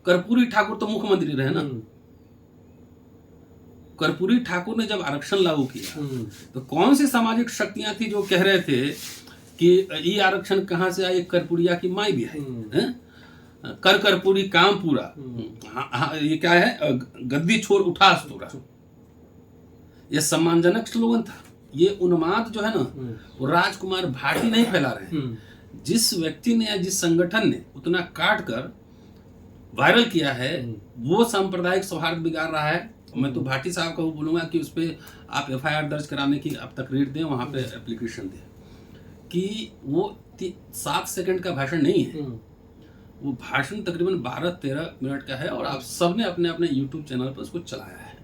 कर्पूरी ठाकुर तो मुख्यमंत्री रहे ना। कर्पूरी ठाकुर ने जब आरक्षण लागू किया तो कौन सी सामाजिक शक्तियां थी जो कह रहे थे कि ये आरक्षण कहाँ से आए, कर्पूरिया की माई भी है, कर कर्पूरी काम पूरा। ये क्या है, गद्दी छोड़ उठा अस्तूरा। ये सम्मानजनक स्लोगन था। ये उन्माद जो है ना वो राजकुमार भाटी नहीं फैला रहे हैं। जिस व्यक्ति ने या जिस संगठन ने उतना काट कर वायरल किया है वो सांप्रदायिक सौहार्द बिगाड़ रहा है। मैं तो भाटी साहब को बोलूंगा कि उस पर आप FIR दर्ज कराने की आप तकरीर दें, वहां पे एप्लीकेशन दें कि वो 7 सेकंड का भाषण नहीं है, वो भाषण तकरीबन 12-13 मिनट का है और आप सबने अपने अपने YouTube चैनल पर उसको चलाया है।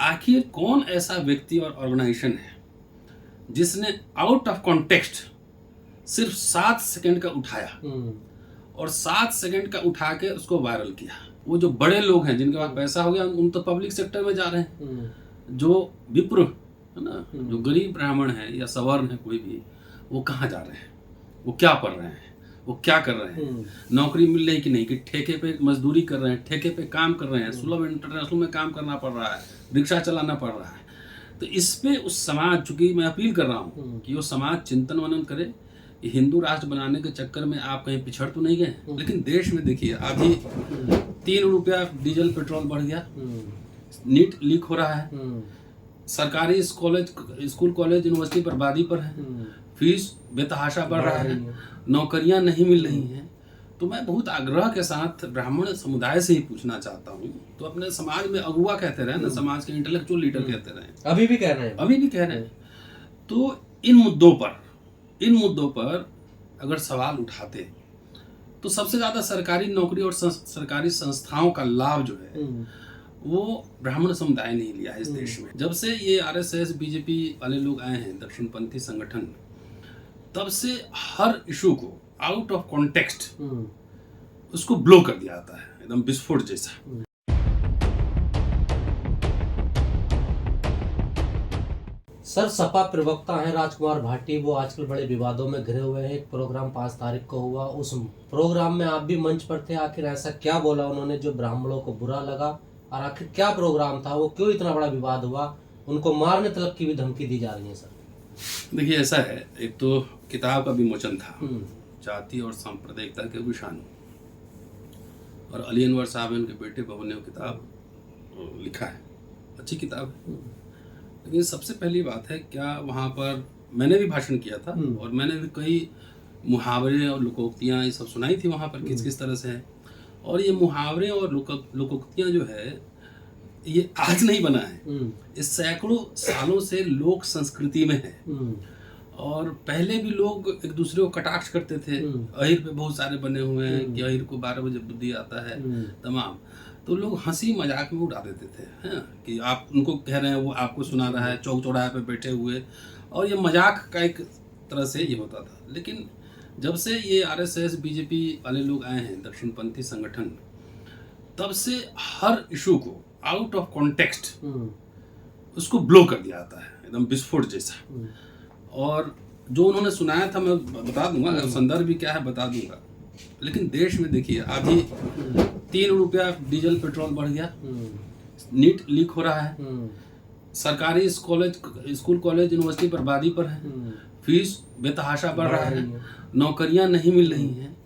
आखिर कौन ऐसा व्यक्ति और ऑर्गेनाइजेशन है जिसने आउट ऑफ कॉन्टेक्स्ट सिर्फ 7 सेकंड का उठाया और 7 सेकंड का उठा के उसको वायरल किया। वो जो बड़े लोग हैं जिनके पास पैसा हो गया उन तो पब्लिक सेक्टर में जा रहे हैं। जो विप्र है ना, जो गरीब ब्राह्मण है या सवर्ण है कोई भी, वो कहाँ जा रहे हैं, वो क्या पढ़ रहे हैं, वो क्या कर रहे हैं, नौकरी मिल रही कि नहीं, कि ठेके पे मजदूरी कर रहे हैं, ठेके पे काम कर रहे हैं, सुलभ इंटरनेशनल में काम करना पड़ रहा है, रिक्शा चलाना पड़ रहा है। तो इस पे उस समाज, चूंकि मैं अपील कर रहा हूँ कि वो समाज चिंतन मनन करे। हिंदू राष्ट्र बनाने के चक्कर में आप कहीं पिछड़ तो नहीं गए, लेकिन देश में देखिए अभी 3 रुपया डीजल पेट्रोल बढ़ गया, नीट लीक हो रहा है, सरकारी स्कूल कॉलेज यूनिवर्सिटी बर्बादी पर है, फीस बेतहाशा बढ़ रहा है, नौकरियां नहीं मिल रही हैं। तो मैं बहुत आग्रह के साथ ब्राह्मण समुदाय से ही पूछना चाहता हूँ, तो अपने समाज में अगुआ कहते रहे ना, समाज के इंटेलेक्चुअल लीडर कहते रहे, अभी भी कह रहे हैं। तो इन मुद्दों पर अगर सवाल उठाते तो सबसे ज्यादा सरकारी नौकरी और सरकारी संस्थाओं का लाभ जो है वो ब्राह्मण समुदाय ने लिया है इस देश में। जब से ये RSS BJP वाले लोग आए हैं, दक्षिणपंथी संगठन, तब से हर इशू को आउट ऑफ कॉन्टेक्स्ट उसको ब्लो कर दिया जाता है, एकदम विस्फोट जैसा। सर, सपा प्रवक्ता हैं राजकुमार भाटी, वो आजकल बड़े विवादों में घिरे हुए हैं। एक प्रोग्राम 5 तारीख को हुआ, उस प्रोग्राम में आप भी मंच पर थे। आखिर ऐसा क्या बोला उन्होंने जो ब्राह्मणों को बुरा लगा, और आखिर क्या प्रोग्राम था, वो क्यों इतना बड़ा विवाद हुआ, उनको मारने तक की भी धमकी दी जा रही है? सर देखिए, ऐसा है, एक तो किताब का विमोचन था, जाति और सांप्रदायिकता के विषाणु, और अली अनवर साहब ने उनके बेटे बहू ने वो किताब लिखा है, अच्छी किताब है। लेकिन सबसे पहली बात है, क्या वहाँ पर मैंने भी भाषण किया था और मैंने भी कई मुहावरे और लोकोक्तियाँ ये सब सुनाई थी वहाँ पर किस तरह से है। और ये मुहावरे और लोकोक्तियाँ जो है ये आज नहीं बना है, ये सैकड़ों सालों से लोक संस्कृति में है। और पहले भी लोग एक दूसरे को कटाक्ष करते थे। अहिर पे बहुत सारे बने हुए हैं कि अहिर को 12 बजे बुद्धि आता है, तमाम। तो लोग हंसी मजाक में उड़ा देते थे, हैं कि आप उनको कह रहे हैं, वो आपको सुना रहा है चौक चौराहे पे बैठे हुए, और ये मजाक का एक तरह से ये होता था। लेकिन जब से ये RSS BJP वाले लोग आए हैं, दक्षिणपंथी संगठन, तब से हर इशू को आउट ऑफ कॉन्टेक्स्ट उसको ब्लो कर दिया जाता है, एकदम विस्फोट जैसा। और जो उन्होंने सुनाया था मैं बता दूंगा, संदर्भ भी क्या है बता दूंगा। लेकिन देश में देखिए अभी 3 रुपया डीजल पेट्रोल बढ़ गया, नीट लीक हो रहा है, सरकारी स्कूल कॉलेज यूनिवर्सिटी बर्बादी पर है, फीस बेतहाशा बढ़ रहा है, नौकरियां नहीं मिल रही हैं।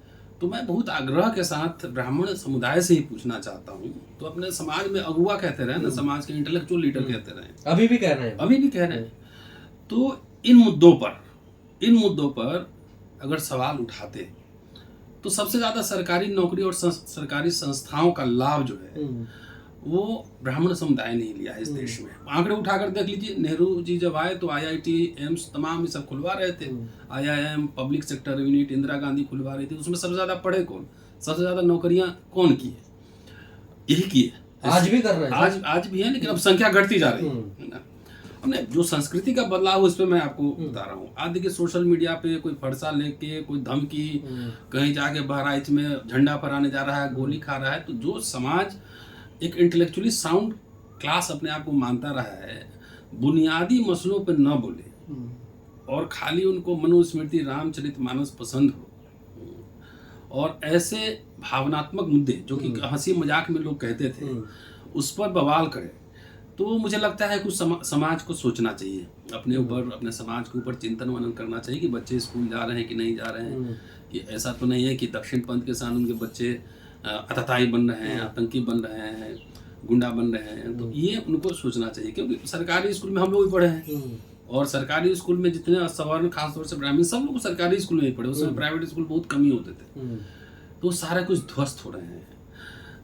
तो मैं बहुत आग्रह के साथ ब्राह्मण समुदाय से ही पूछना चाहता हूँ, तो अपने समाज में अगुआ कहते रहे ना, समाज के इंटेलेक्चुअल लीडर कहते रहे, अभी भी कह रहे हैं। तो इन मुद्दों पर अगर सवाल उठाते तो सबसे ज्यादा सरकारी नौकरी और सरकारी संस्थाओं का लाभ जो है वो ब्राह्मण समुदाय ने लिया है इस देश में। आंकड़े उठाकर देख लीजिए, नेहरू जी जब आए तो IIT, एम्स तमाम ये सब खुलवा रहे थे, IIM, public sector unit, Indira Gandhi खुलवा रही थी। उसमें सबसे ज्यादा पढ़े कौन, सबसे ज्यादा नौकरियां कौन की है? यही की है, आज भी कर रहे हैं, आज भी है, लेकिन अब संख्या घटती जा रही है। हमने जो संस्कृति का बदलाव उस पर मैं आपको बता रहा हूँ। आज देखिए सोशल मीडिया पे कोई फरसा लेके, कोई धमकी, कहीं जाके बहराइच में झंडा फहराने जा रहा है, गोली खा रहा है। तो जो समाज एक इंटेलेक्चुअली साउंड क्लास अपने आप को मानता रहा है, बुनियादी मसलों पर न बोले और खाली उनको मनुस्मृति रामचरितमानस पसंद हो, और ऐसे भावनात्मक मुद्दे जो कि हंसी मजाक में लोग कहते थे उस पर बवाल करे, तो मुझे लगता है कुछ समाज को सोचना चाहिए, अपने ऊपर, अपने समाज के ऊपर चिंतन मनन करना चाहिए कि बच्चे स्कूल जा रहे हैं कि नहीं जा रहे हैं, कि ऐसा तो नहीं है कि दक्षिण पंथ के साथ उनके बच्चे आतताई बन रहे हैं, आतंकी बन रहे हैं, गुंडा बन रहे हैं। तो ये उनको सोचना चाहिए, क्योंकि सरकारी स्कूल में हम लोग भी पढ़े हैं और सरकारी स्कूल में जितने सवर्ण, खासतौर से ब्राह्मण, सब लोग सरकारी स्कूल में ही पढ़े, उसमें प्राइवेट स्कूल बहुत कम ही होते थे। तो सारा कुछ ध्वस्त हो रहे हैं।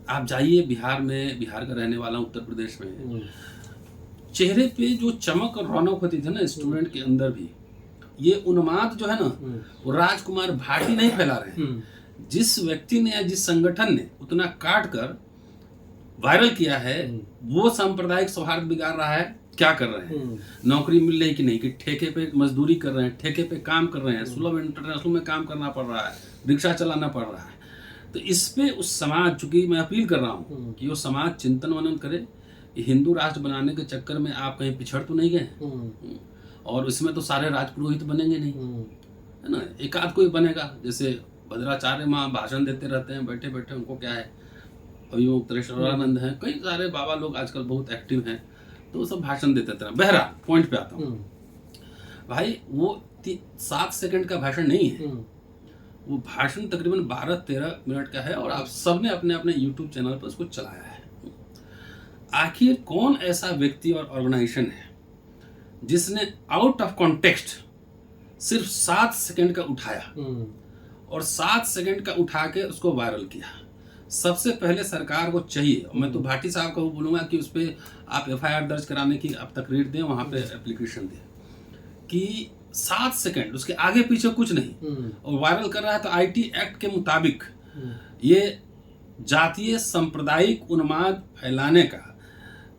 आप जाइए बिहार में, बिहार का रहने वाला उत्तर प्रदेश में, चेहरे पे जो चमक और रौनक होती थी ना स्टूडेंट के अंदर भी, ये उन्माद जो है ना वो राजकुमार भाटी नहीं फैला रहे हैं। जिस व्यक्ति ने या जिस संगठन ने उतना काट कर वायरल किया है वो सांप्रदायिक सौहार्द बिगाड़ रहा है। क्या कर रहे हैं? नौकरी मिल रही कि नहीं, कि ठेके पे मजदूरी कर रहे हैं, ठेके पे काम कर रहे हैं, सुलभ इंटरनेशनल में काम करना पड़ रहा है, रिक्शा चलाना पड़ रहा है। तो इस पे उस समाज, चूंकि मैं अपील कर रहा हूँ कि वो समाज चिंतन मनन करे, हिंदू राष्ट्र बनाने के चक्कर में आप कहीं पिछड़ तो नहीं गए, और इसमें तो सारे राजपुरोहित बनेंगे नहीं, है ना, एक आध कोई बनेगा। जैसे भद्राचार्य माँ भाषण देते रहते हैं बैठे बैठे, उनको क्या है, अभियोग त्रेश्वरानंद हैं, कई सारे बाबा लोग आजकल बहुत एक्टिव हैं, तो वो सब भाषण देते रहते हैं। बहरहाल पॉइंट पे आता हूँ भाई, वो 7 सेकंड का भाषण नहीं है, वो भाषण तकरीबन 12-13 मिनट का है, और आप सबने अपने अपने YouTube चैनल पर उसको चलाया है। आखिर कौन ऐसा व्यक्ति और ऑर्गेनाइजेशन है जिसने आउट ऑफ कॉन्टेक्स्ट सिर्फ 7 सेकंड का उठाया और 7 सेकंड का उठा के उसको वायरल किया? सबसे पहले सरकार को चाहिए, और मैं तो भाटी साहब को बोलूंगा कि उस पर आप FIR दर्ज कराने की आप तकरीर दें, वहां पे एप्लीकेशन दें कि 7 सेकंड, उसके आगे पीछे कुछ नहीं, और वायरल कर रहा है। तो IT एक्ट के मुताबिक ये जातीय सांप्रदायिक उन्माद फैलाने का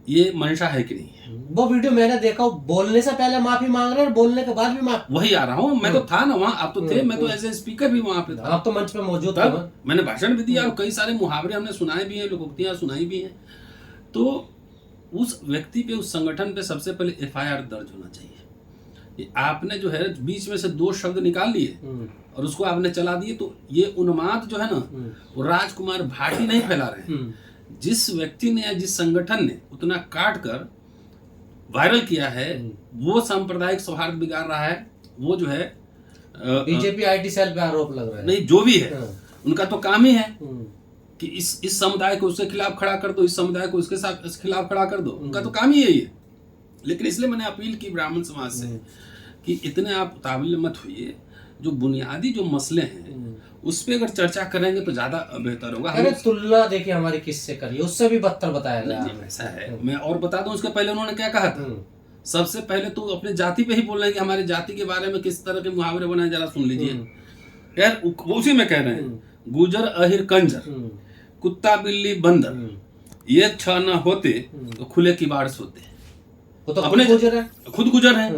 ये मंशा है कि नहीं है? वो वीडियो मैंने देखा, बोलने से पहले माफी मांग रहे हैं और बोलने के बाद भी माफी। वही आ रहा हूँ, मैं तो था ना वहाँ, आप तो थे, मैं तो एज ए स्पीकर भी वहाँ पे था, आप तो मंच पे मौजूद थे, मैंने भाषण भी दिया और कई सारे मुहावरे हमने सुनाए भी हैं, लोकोक्तियाँ सुनाई भी हैं। तो उस व्यक्ति पे, उस संगठन पे सबसे पहले FIR दर्ज होना चाहिए। आपने जो है बीच में से 2 शब्द निकाल लिए और उसको आपने चला दिए, तो ये उन्माद जो है ना वो राजकुमार भाटी नहीं फैला रहे हैं। जिस व्यक्ति ने या जिस संगठन ने उतना काट कर वायरल किया है वो सांप्रदायिक सौहार्द बिगाड़ रहा है। वो जो है बीजेपी IT सेल पे आरोप लग रहा है। नहीं, जो भी है उनका तो काम ही है कि इस समुदाय को उसके खिलाफ खड़ा कर दो, इस समुदाय को उसके साथ इसके खिलाफ खड़ा कर दो, उनका तो काम ही है ये। लेकिन इसलिए मैंने अपील की ब्राह्मण समाज से कि इतने आप उतावले मत होइए, जो बुनियादी जो मसले हैं उस पर अगर चर्चा करेंगे तो ज्यादा बेहतर होगा। अरे तुलना देखिए हमारी किससे करिए, उससे भी बदतर बताया गया है। ऐसा है, मैं और बता दूं, उसके पहले उन्होंने क्या कहा था। सबसे पहले तो अपने जाति पे ही बोल रहे हैं कि हमारी जाति के बारे में किस तरह के मुहावरे बनाए, जरा सुन लीजिए। यार उसी में कह रहे हैं, गुजर अहिर कंजर, कुत्ता बिल्ली बंदर, ये 6 न होते तो खुले किबाड़ सोते। वो तो अपने खुद गुजर है।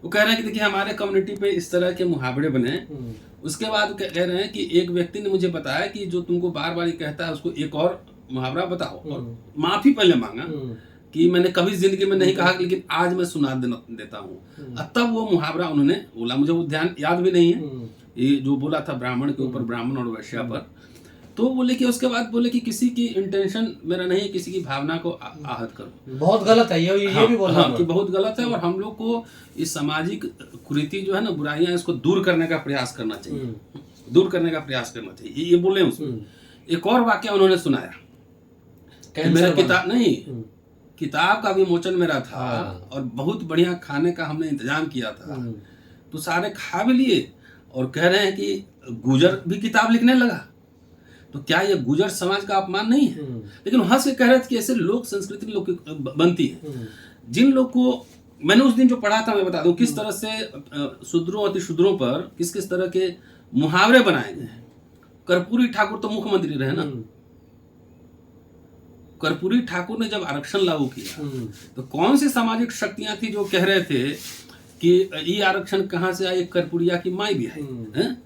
वो कह रहे हैं कि देखिए हमारे कम्युनिटी पे इस तरह के मुहावरे बने। उसके बाद कह रहे हैं कि एक व्यक्ति ने मुझे बताया कि जो तुमको बार बार कहता है उसको एक और मुहावरा बताओ, और माफी पहले मांगा कि मैंने कभी जिंदगी में नहीं कहा, लेकिन आज मैं सुना देता हूँ। तब वो मुहावरा उन्होंने बोला, मुझे वो ध्यान याद भी नहीं है, ये जो बोला था ब्राह्मण के ऊपर, ब्राह्मण और वैश्या पर। तो बोले कि उसके बाद बोले कि किसी की इंटेंशन मेरा नहीं है किसी की भावना को आहत करूं। बहुत गलत है ये भी बोलना कि बहुत गलत है, और हम लोग को इस सामाजिक कुरीति जो है ना, बुराइयां, इसको दूर करने का प्रयास करना चाहिए, दूर करने का प्रयास करना चाहिए, ये बोले उसमें। एक और वाक्य उन्होंने सुनाया, मेरा किताब नहीं, किताब का विमोचन मेरा था और बहुत बढ़िया खाने का हमने इंतजाम किया था, तो सारे खा भी लिए और कह रहे हैं कि गुजर भी किताब लिखने लगा। तो क्या ये गुजर समाज का अपमान नहीं है? लेकिन हंस के कह रहे थे कि ऐसे लोक संस्कृति लोग बनती है, जिन लोग को मैंने उस दिन जो पढ़ा था, मैं बता दूं किस तरह से शूद्रों अति शूद्रों पर किस किस तरह के मुहावरे बनाए गए हैं। कर्पूरी ठाकुर तो मुख्यमंत्री रहे ना, कर्पूरी ठाकुर ने जब आरक्षण लागू किया तो कौन सी सामाजिक शक्तियां थी जो कह रहे थे कि ये आरक्षण कहाँ से आए, कर्पूरिया की माई भी है,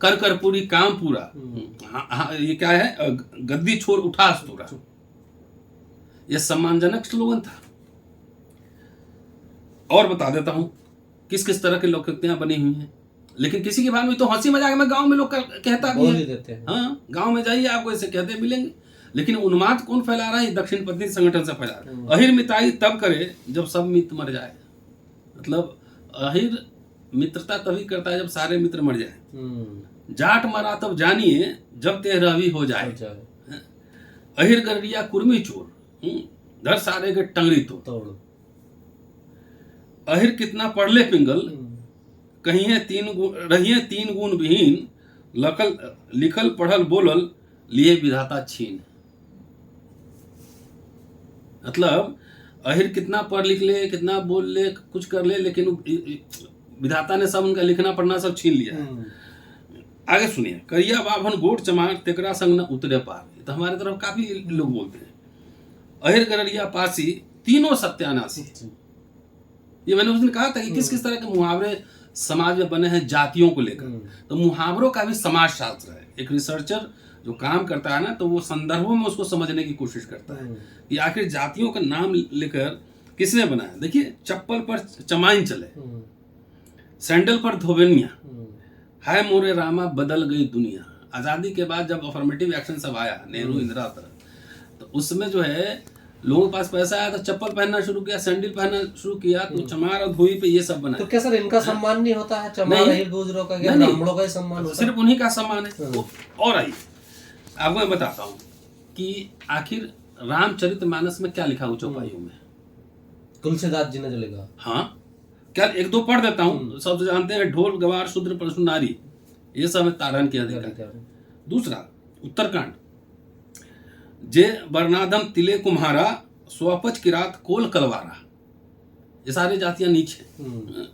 कर कर्पूरी काम पूरा। ये क्या है, गद्दी छोड़ उठा अस्तूरा, यह सम्मानजनक स्लोगन था। और बता देता हूं किस किस तरह की लोकोक्तियां बनी हुई हैं। लेकिन किसी के बारे में तो हंसी मजाक में गांव में लोग कहता भी बोल है। ही देते हैं। हाँ, गांव में जाइए आपको ऐसे कहते मिलेंगे, लेकिन उन्माद कौन फैला रहा है? दक्षिणपंथी संगठन से फैला रहा है। अहिर मिताई तब करे जब सब मित्र मर जाए। मतलब अहिर मित्रता तभी करता है जब सारे मित्र मर जाए। जाट मरा तब जानिए जब 13वीं हो जाए। अहिर गरड़िया कुर्मी चोर, धर सारे के टंगड़ी तोड़। अहिर कितना पढ़ ले पिंगल, कहिए रहिए 3 गुण विहीन, लिखल पढ़ल बोलल लिए विधाता छीन। मतलब अहिर कितना पढ़ लिख ले, कितना बोल ले, कुछ कर ले, लेकिन विधाता ने सब उनका लिखना पढ़ना सब छीन लिया है। आगे सुनिए, करिया बाभन गोट चमार तेकरा संग न उतरे पार। तो हमारे तरफ काफी लोग बोलते हैं। अहिर गरड़िया पासी तीनों सत्यानाशी। ये मैंने उस दिन कहा था कि किस किस तरह के मुहावरे समाज में बने हैं जातियों को लेकर। तो मुहावरों का भी समाज शास्त्र है। एक रिसर्चर जो काम करता है ना, तो वो संदर्भों में उसको समझने की कोशिश करता है कि आखिर जातियों का नाम लेकर किसने बनाया। देखिए, चप्पल पर चमाइन चले, सैंडल पर धोबेनिया, हाय मोरे रामा बदल गई दुनिया। आजादी के बाद जब अफर्मेटिव एक्शन सब आया, नेहरू इंदिरा तरह, तो उसमें जो है लोगों के पास पैसा आया तो चप्पल पहनना शुरू किया, सैंडल पहनना शुरू किया, तो चमार और धोई पे ये सब बना। तो क्या सर इनका सम्मान नहीं होता है? चमार अहिर गुजरों का, क्या ब्राह्मणों का ही सम्मान होता है? सिर्फ उन्हीं का सम्मान है। और आइए आपको मैं बताता हूँ कि आखिर रामचरितमानस में क्या लिखा हो चौपाइयों में। तुलसीदास जी ने जो लिखा, हाँ क्या एक दो पढ़ देता हूँ। सब तो जानते हैं, ढोल गवार शूद्र परशु नारी, ये सब है तारण के अधिकार। दूसरा उत्तरकांड, जे वर्णाधम तिले कुम्हारा, स्वपच किरात कोल कलवारा। ये सारी जातियां नीच हैं।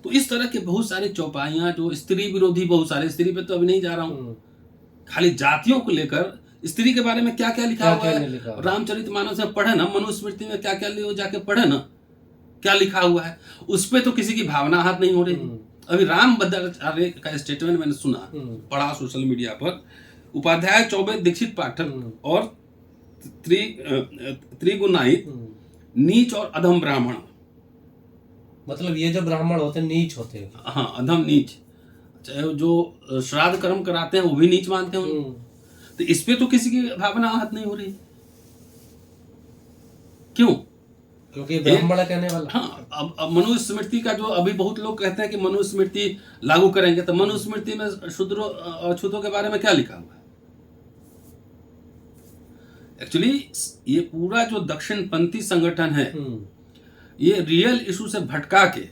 तो इस तरह के बहुत सारी चौपाइयां जो स्त्री विरोधी, बहुत सारे, स्त्री पे तो अभी नहीं जा रहा हूं, खाली जातियों को लेकर स्त्री के बारे में क्या क्या लिखा हुआ है। रामचरितमानस में पढ़े ना, मनुस्मृति में क्या क्या लिखा, जाके पढ़े ना क्या लिखा हुआ है। उस पे तो किसी की भावना हाथ नहीं हो रही। अभी राम भद्राचार्य का स्टेटमेंट मैंने सुना, पढ़ा सोशल मीडिया पर। उपाध्याय चौबे दीक्षित पाठक और त्रिगुणाहित नीच और अधम ब्राह्मण। मतलब ये जो ब्राह्मण होते हैं नीच होते हैं। हाँ, अधम नीच। चाहे जो श्राद्ध कर्म कराते हैं वो भी नीच मानते हैं। तो इस पे तो किसी की भावना आहत नहीं हो रही। क्यों? क्योंकि ब्राह्मण कहने वाला। हाँ, अब मनुस्मृति का जो अभी बहुत लोग कहते हैं कि मनुस्मृति लागू करेंगे, तो मनुस्मृति में शूद्रों और अछूतों के बारे में क्या लिखा हुआ है? एक्चुअली ये पूरा जो दक्षिणपंथी संगठन है, ये रियल इशू से भटका के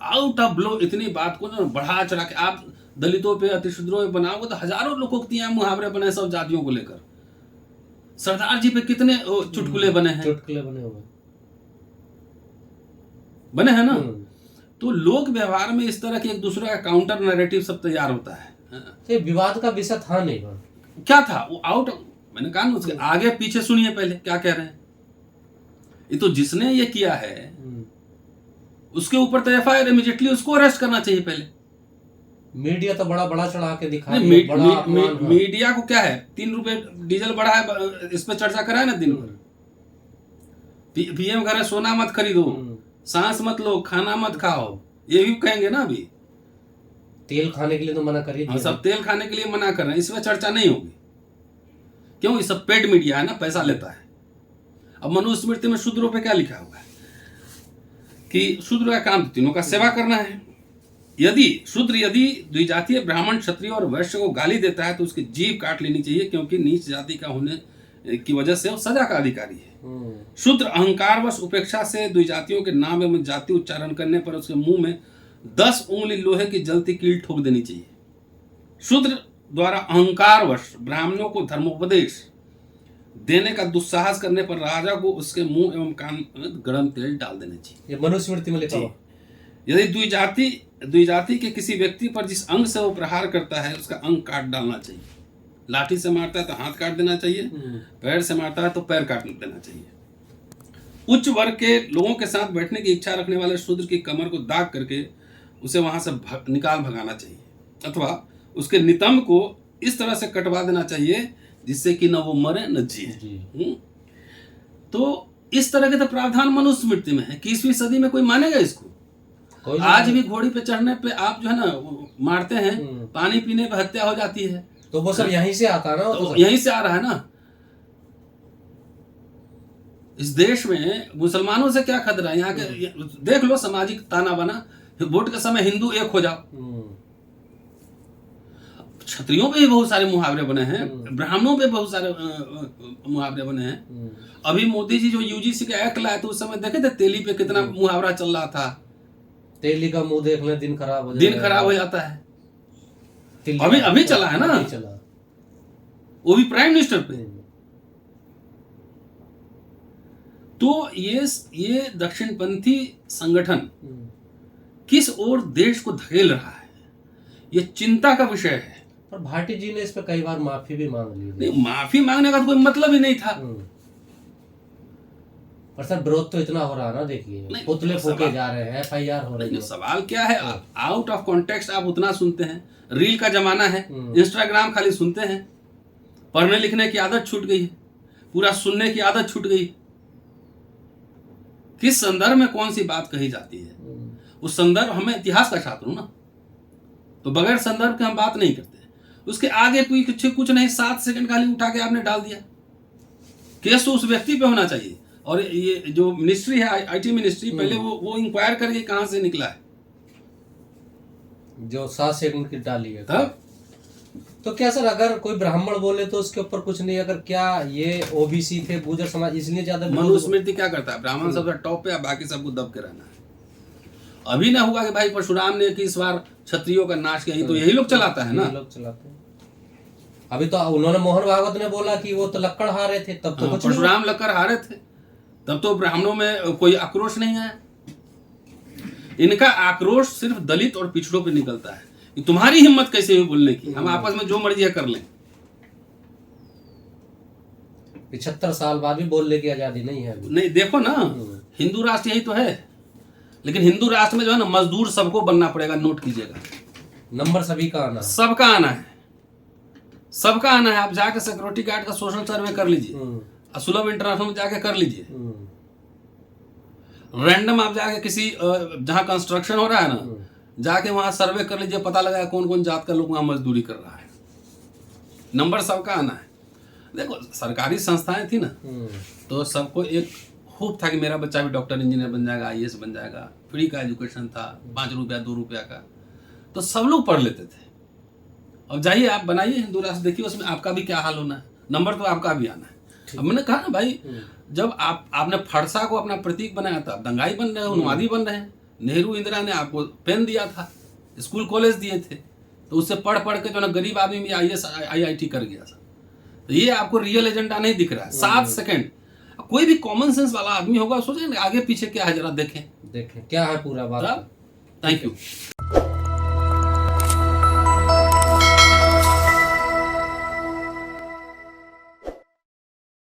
आउट ऑफ ब्लो इतनी बात को जो बढ़ा चढ़ा के आप दलितों पे, अतिशूद्रों पे बनाओगे तो हजारों लोकोक्तियां, मुहावरे बने सब जातियों को लेकर। सरदार जी पे कितने चुटकुले बने हैं, चुटकुले बने हुए बने हैं ना। तो लोक व्यवहार में इस तरह के एक दूसरे का काउंटर नैरेटिव सब तैयार होता है। तो विवाद का विषय था नहीं, क्या था वो आउट। मैंने कहा ना, उसके आगे पीछे सुनिए पहले क्या कह रहे हैं। ये तो जिसने ये किया है उसके ऊपर तो एफआईआर इमीडिएटली उसको अरेस्ट करना चाहिए पहले। मीडिया तो बड़ा बड़ा चढ़ा के दिखा रही है। मीडिया को क्या है, 3 रुपए डीजल बढ़ा है, इस पे चर्चा कराए ना दिन भर। पीएम कह रहे सोना मत खरीदो, सांस मत लो, खाना मत खाओ, ये भी कहेंगे ना। अभी तेल खाने के लिए तो मना कर ही दिया। सब तेल खाने के लिए मना कर रहे हैं, इसमें चर्चा नहीं होगी। क्यों? ये सब पेड मीडिया है ना, पैसा लेता है। अब मनुस्मृति में शूद्रों पे क्या लिखा हुआ है कि शूद्र का काम तीनों का सेवा करना है। यदि द्विजातीय ब्राह्मण, क्षत्रिय और वैश्य को गाली देता है तो उसकी जीभ काट लेनी चाहिए, क्योंकि नीच जाति का होने की वजह से वो सजा का अधिकारी है। शूद्र अहंकारवश उपेक्षा से द्विजातियों के नाम एवं जाति उच्चारण करने पर उसके मुंह में 10 उंगली लोहे की जलती कील ठोक देनी चाहिए। शूद्र द्वारा अहंकारवश ब्राह्मणों को धर्मोपदेश देने का दुस्साहस करने पर राजा को उसके मुंह एवं कान में गरम तेल डाल देना चाहिए। ये मनुस्मृति में लिखा हुआ। यदि द्विजाति के किसी व्यक्ति पर जिस अंग से वो प्रहार करता है उसका अंग काट डालना चाहिए। लाठी से मारता है तो हाथ काट देना चाहिए, पैर से मारता है तो पैर काट देना चाहिए। उच्च वर्ग के लोगों के साथ बैठने की इच्छा रखने वाले शूद्र की कमर को दाग करके उसे वहां से निकाल भगाना चाहिए, अथवा उसके नितंब को इस तरह से कटवा देना चाहिए जिससे कि न वो मरे न जिए। तो इस तरह के तो प्रावधान मनुस्मृति में है। 21वीं सदी में कोई मानेगा इसको? आज भी घोड़ी पे चढ़ने पे आप जो है ना मारते हैं, पानी पीने पे हत्या हो जाती है, तो वो सब यहीं से आता है ना, तो यहीं से आ रहा है ना। इस देश में मुसलमानों से क्या खतरा है? यहाँ के देख लो, सामाजिक ताना बना, वोट के समय हिंदू एक हो जाओ। क्षत्रियों पे भी बहुत सारे मुहावरे बने हैं, ब्राह्मणों पे बहुत सारे मुहावरे बने हैं। अभी मोदी जी जो यूजीसी का एक्ट लाए थे उस समय देखे थे तेली पे कितना मुहावरा चल रहा था, तेली का मुंह देखने दिन खराब हो जाता है। अभी चला है ना, वो भी प्राइम मिनिस्टर पे। तो ये दक्षिणपंथी संगठन किस ओर देश को धकेल रहा है, ये चिंता का विषय है। पर भाटी जी ने इस पे कई बार माफी भी मांग ली। नहीं, माफी मांगने का तो कोई मतलब ही नहीं था। पर सर विरोध तो इतना हो रहा है ना, देखिए पुतले फूके जा रहे हैं, FIR हो रही है। सवाल क्या है, आउट ऑफ कॉन्टेक्स्ट आप उतना सुनते हैं। रील का जमाना है, इंस्टाग्राम खाली सुनते हैं, पढ़ने लिखने की आदत छूट गई है, पूरा सुनने की आदत छूट गई। किस संदर्भ में कौन सी बात कही जाती है, उस संदर्भ, हमें इतिहास का छात्र हूं ना, तो बगैर संदर्भ के हम बात नहीं करते। उसके आगे कोई कुछ नहीं, 7 सेकंड खाली उठा के आपने डाल दिया। केस तो उस व्यक्ति पे होना चाहिए। और ये जो मिनिस्ट्री है, IT मिनिस्ट्री, पहले वो इंक्वायर करके कहां से निकला है, जो 7 सेकंड की डाली है। तब तो क्या सर, अगर कोई ब्राह्मण बोले तो उसके ऊपर कुछ नहीं, अगर क्या ये OBC थे, गुर्जर समाज, इसलिए ज्यादा। मनुस्मृति क्या करता है, ब्राह्मण सबसे टॉप पे, बाकी सबको दब के रहना है। अभी ना हुआ कि भाई परशुराम ने कि इस बार क्षत्रियों का नाश किया, तो यही लोग चलाता है ना, लोग चलाते हैं। अभी तो उन्होंने, मोहन भागवत ने बोला कि वो तो लक्कड़ हारे थे, तब तो कुछ परशुराम लक्कड़ हारे थे, तब तो ब्राह्मणों में कोई आक्रोश नहीं आया। इनका आक्रोश सिर्फ दलित और पिछड़ों पे निकलता है कि तुम्हारी हिम्मत कैसे हुई बोलने की, हम आपस में जो मर्जी है कर लें। 75 साल बाद भी बोलने की आजादी नहीं है। नहीं, देखो ना, हिंदू राष्ट्र यही तो है, लेकिन हिंदू राष्ट्र में जो है ना, मजदूर सबको बनना पड़ेगा। नोट कीजिएगा, नंबर सभी का आना, सबका आना है, सबका आना है। आप जाके सिक्योरिटी गार्ड का सोशल सर्वे कर लीजिए, सुलभ इंटरनेशनल में जाके कर लीजिए। रैंडम आप जाके किसी जहां कंस्ट्रक्शन हो रहा है ना, जाके वहां सर्वे कर लीजिए, पता लगा कौन कौन जात का लोग वहां मजदूरी कर रहा है। नंबर सबका आना है। देखो, सरकारी संस्थाएं थी ना, तो सबको एक खूब था कि मेरा बच्चा भी डॉक्टर, इंजीनियर बन जाएगा, IAS बन जाएगा। फ्री का एजुकेशन था, 5 रुपया 2 रुपया का, तो सब लोग पढ़ लेते थे। अब जाइए आप बनाइए हिंदू राष्ट्र, देखिए उसमें आपका भी क्या हाल होना है। नंबर तो आपका भी आना है। अब मैंने कहा ना भाई, जब आपने फरसा को अपना प्रतीक बनाया था, दंगाई बन रहे हैं, उन्मादी बन रहे हैं। नेहरू इंदिरा ने आपको पेन दिया था, स्कूल कॉलेज दिए थे, तो उससे पढ़ के जो ना गरीब आदमी भी IAS IIT कर गया था। तो ये आपको रियल एजेंडा नहीं दिख रहा है। 7 सेकंड, कोई भी कॉमन सेंस वाला आदमी होगा, सोचें आगे पीछे क्या है, जरा देखें क्या है पूरा बात। Thank you.